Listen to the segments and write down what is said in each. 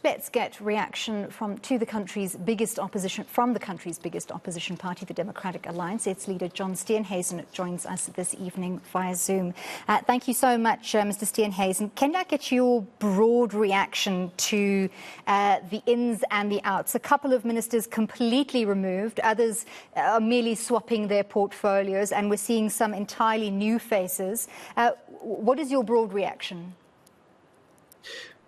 Let's get reaction from the country's biggest opposition party, the Democratic Alliance. Its leader, John Steenhuisen, joins us this evening via Zoom. Thank you so much, Mr. Steenhuisen. Can I get your broad reaction to the ins and the outs? A couple of ministers completely removed, others are merely swapping their portfolios, and we're seeing some entirely new faces. What is your broad reaction?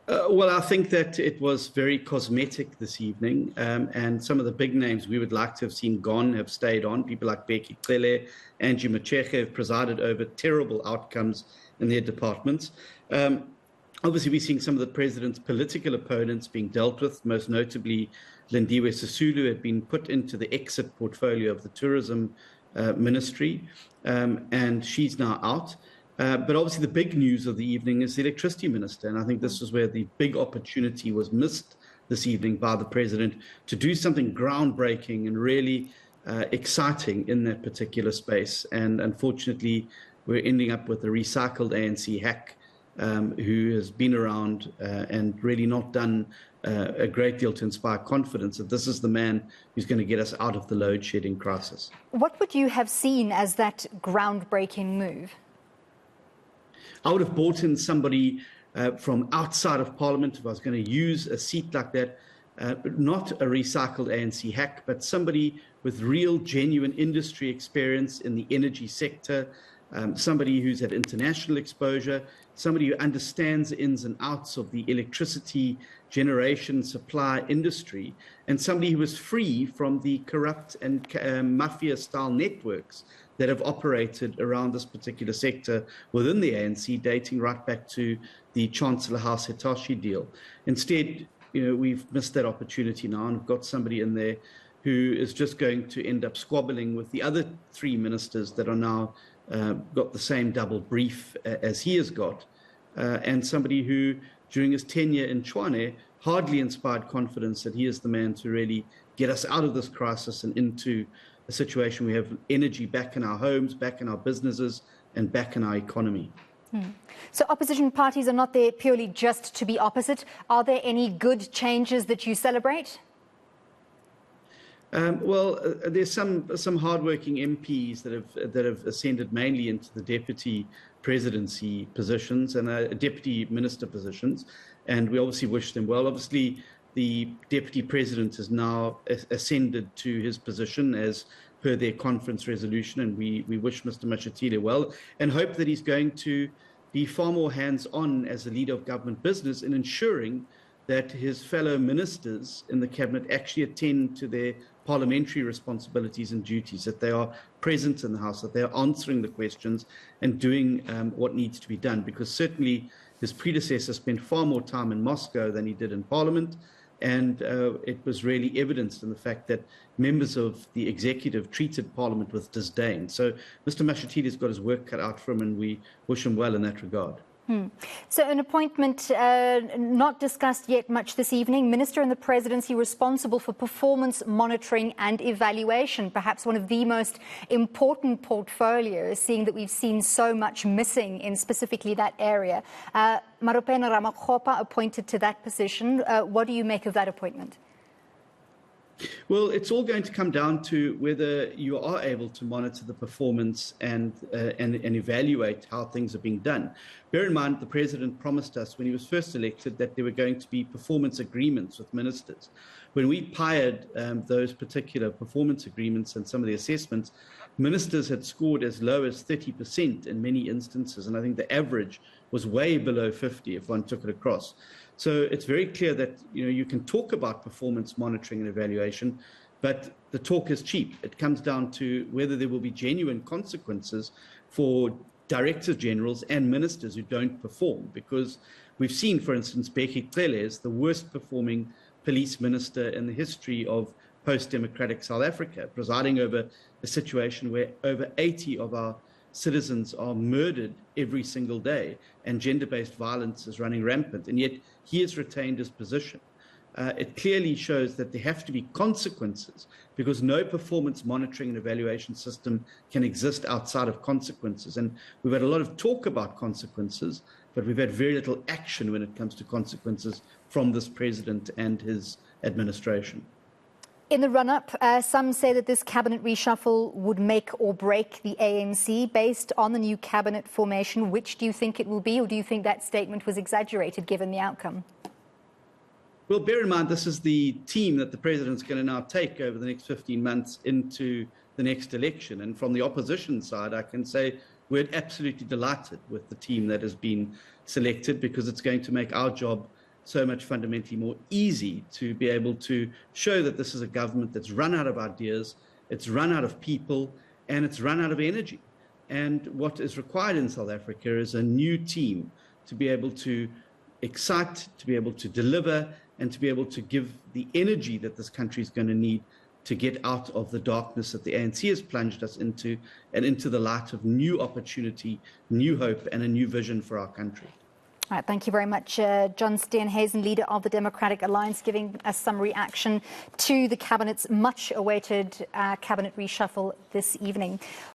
Well, I think that it was very cosmetic this evening, and some of the big names we would like to have seen gone have stayed on. People like Bheki Cele, Angie Motshekga have presided over terrible outcomes in their departments. Obviously, we're seeing some of the president's political opponents being dealt with, most notably Lindiwe Sisulu had been put into the exit portfolio of the tourism ministry, and she's now out. But obviously the big news of the evening is the electricity minister, and I think this is where the big opportunity was missed this evening by the president to do something groundbreaking and really exciting in that particular space. And unfortunately, we're ending up with a recycled ANC hack who has been around and really not done a great deal to inspire confidence that this is the man who's going to get us out of the load shedding crisis. What would you have seen as that groundbreaking move? I would have brought in somebody from outside of Parliament if I was going to use a seat like that, not a recycled ANC hack, but somebody with real, genuine industry experience in the energy sector, somebody who's had international exposure, somebody who understands the ins and outs of the electricity generation supply industry, and somebody who was free from the corrupt and mafia-style networks that have operated around this particular sector within the ANC, dating right back to the Chancellor House Hitachi deal. Instead, we've missed that opportunity now, and we've got somebody in there who is just going to end up squabbling with the other three ministers that are now got the same double brief as he has got, and somebody who, during his tenure in Tshwane, hardly inspired confidence that he is the man to really get us out of this crisis and into a situation where we have energy back in our homes, back in our businesses, and back in our economy. So opposition parties are not there purely just to be opposite. Are there any good changes that you celebrate? Well, there's some hardworking MPs that have ascended mainly into the deputy presidency positions and deputy minister positions, and we obviously wish them well. Obviously, the deputy president has now ascended to his position as per their conference resolution, and we wish Mr. Mashatile well and hope that he's going to be far more hands-on as a leader of government business in ensuring that his fellow ministers in the cabinet actually attend to their parliamentary responsibilities and duties, that they are present in the House, that they are answering the questions and doing what needs to be done, because certainly his predecessor spent far more time in Moscow than he did in Parliament. And it was really evidenced in the fact that members of the executive treated Parliament with disdain. So Mr. Mashatile has got his work cut out for him, and we wish him well in that regard. So an appointment not discussed yet much this evening. Minister in the Presidency responsible for performance monitoring and evaluation, perhaps one of the most important portfolios, seeing that we've seen so much missing in specifically that area. Marupena Ramakgopa appointed to that position. What do you make of that appointment? Well, it's all going to come down to whether you are able to monitor the performance and evaluate how things are being done. Bear in mind, the president promised us when he was first elected that there were going to be performance agreements with ministers. When we pired those particular performance agreements and some of the assessments, ministers had scored as low as 30% in many instances, and I think the average was way below 50 if one took it across. So it's very clear that you can talk about performance monitoring and evaluation, but the talk is cheap. It comes down to whether there will be genuine consequences for directors generals and ministers who don't perform, because we've seen, for instance, Bheki Cele is the worst performing police minister in the history of post-democratic South Africa, presiding over a situation where over 80 of our citizens are murdered every single day and gender-based violence is running rampant, and yet he has retained his position. It clearly shows that there have to be consequences, because no performance monitoring and evaluation system can exist outside of consequences. And we've had a lot of talk about consequences, but we've had very little action when it comes to consequences from this president and his administration. In the run-up, some say that this cabinet reshuffle would make or break the ANC. Based on the new cabinet formation, which do you think it will be, or do you think that statement was exaggerated given the outcome? Well, bear in mind, this is the team that the president's going to now take over the next 15 months into the next election. And from the opposition side, I can say we're absolutely delighted with the team that has been selected, because it's going to make our job so much fundamentally more easy to be able to show that this is a government that's run out of ideas, it's run out of people, and it's run out of energy. And what is required in South Africa is a new team to be able to excite, to be able to deliver, and to be able to give the energy that this country is going to need to get out of the darkness that the ANC has plunged us into, and into the light of new opportunity, new hope, and a new vision for our country. All right, thank you very much, John Steenhuisen, leader of the Democratic Alliance, giving us some reaction to the Cabinet's much-awaited cabinet reshuffle this evening.